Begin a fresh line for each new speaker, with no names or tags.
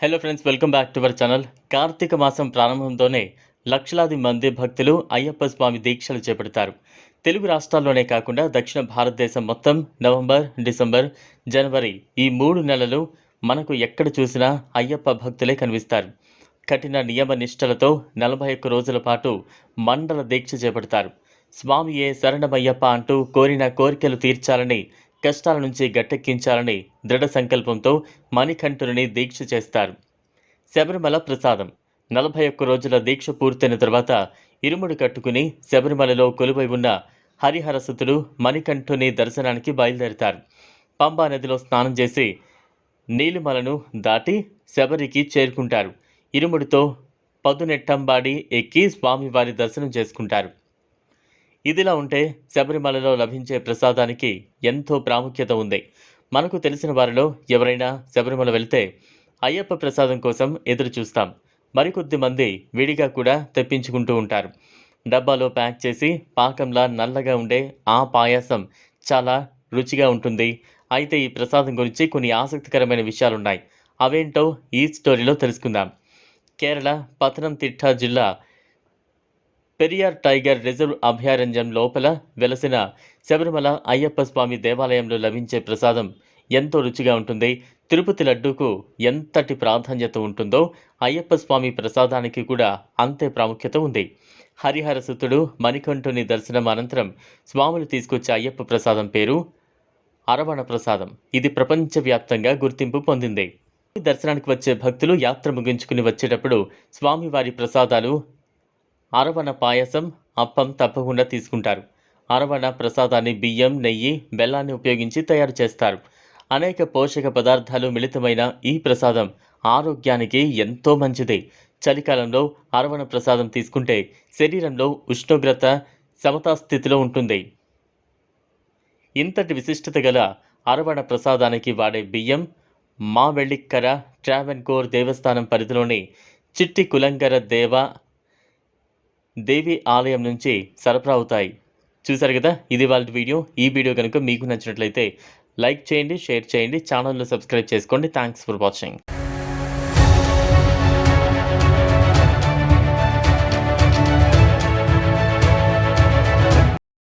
Hello friends, welcome back to our channel. Karthika మాసం ప్రారంభంతోనే లక్షలాది మంది భక్తులు అయ్యప్ప స్వామి దీక్షలు చేపడతారు. తెలుగు రాష్ట్రాల్లోనే కాకుండా దక్షిణ భారతదేశం మొత్తం నవంబర్, డిసెంబర్, జనవరి ఈ 3 నెలలు మనకు ఎక్కడ చూసినా అయ్యప్ప భక్తులే కనిపిస్తారు. కఠిన నియమ నిష్టలతో 41 రోజుల పాటు మండల దీక్ష చేపడతారు. స్వామియే శరణమయ్యప్ప అంటూ కోరిన కోరికలు తీర్చాలని, కష్టాల నుంచి గట్టెక్కించాలని దృఢ సంకల్పంతో మణికంఠుని దీక్ష చేస్తారు. శబరిమల ప్రసాదం 41 రోజుల దీక్ష పూర్తయిన తర్వాత ఇరుముడి కట్టుకుని శబరిమలలో కొలువై ఉన్న హరిహరసుతుడు మణికంఠుని దర్శనానికి బయలుదేరతారు. పంబా నదిలో స్నానం చేసి నీలిమలను దాటి శబరికి చేరుకుంటారు. ఇరుముడితో పదునెట్టంబాడి ఎక్కి స్వామివారి దర్శనం చేసుకుంటారు. ఇదిలా ఉంటే శబరిమలలో లభించే ప్రసాదానికి ఎంతో ప్రాముఖ్యత ఉంది. మనకు తెలిసిన వారిలో ఎవరైనా శబరిమల వెళ్తే అయ్యప్ప ప్రసాదం కోసం ఎదురు చూస్తాం. మరికొద్ది మంది విడిగా కూడా తెప్పించుకుంటూ ఉంటారు. డబ్బాలో ప్యాక్ చేసి పాకంలా నల్లగా ఉండే ఆ పాయాసం చాలా రుచిగా ఉంటుంది. అయితే ఈ ప్రసాదం గురించి కొన్ని ఆసక్తికరమైన విషయాలున్నాయి. అవేంటో ఈ స్టోరీలో తెలుసుకుందాం. కేరళ పతనంతిట్ట జిల్లా పెరియార్ టైగర్ రిజర్వ్ అభయారణ్యం లోపల వెలసిన శబరిమల అయ్యప్ప స్వామి దేవాలయంలో లభించే ప్రసాదం ఎంతో రుచిగా ఉంటుంది. తిరుపతి లడ్డూకు ఎంతటి ప్రాధాన్యత ఉంటుందో అయ్యప్ప స్వామి ప్రసాదానికి కూడా అంతే ప్రాముఖ్యత ఉంది. హరిహరసుతుడు మణికంఠుని దర్శనం అనంతరం స్వాములు తీసుకొచ్చే అయ్యప్ప ప్రసాదం పేరు అరవణ ప్రసాదం. ఇది ప్రపంచవ్యాప్తంగా గుర్తింపు పొందింది. దర్శనానికి వచ్చే భక్తులు యాత్ర ముగించుకుని వచ్చేటప్పుడు స్వామివారి ప్రసాదాలు అరవణ పాయసం, అప్పం తప్పకుండా తీసుకుంటారు. అరవణ ప్రసాదాన్ని బియ్యం, నెయ్యి, బెల్లాన్ని ఉపయోగించి తయారు చేస్తారు. అనేక పోషక పదార్థాలు మిళితమైన ఈ ప్రసాదం ఆరోగ్యానికి ఎంతో మంచిది. చలికాలంలో అరవణ ప్రసాదం తీసుకుంటే శరీరంలో ఉష్ణోగ్రత సమతాస్థితిలో ఉంటుంది. ఇంతటి విశిష్టత గల అరవణ ప్రసాదానికి వాడే బియ్యం మావెళ్ళిక్కర ట్రావెన్కోర్ దేవస్థానం పరిధిలోని చిట్టి కులంగర దేవి ఆలయం నుంచి సరఫరా అవుతాయి. చూసారు కదా, ఇది వాళ్ళ వీడియో. ఈ వీడియో కనుక మీకు నచ్చినట్లయితే లైక్ చేయండి, షేర్ చేయండి, ఛానల్ను సబ్స్క్రైబ్ చేసుకోండి. Thanks for watching.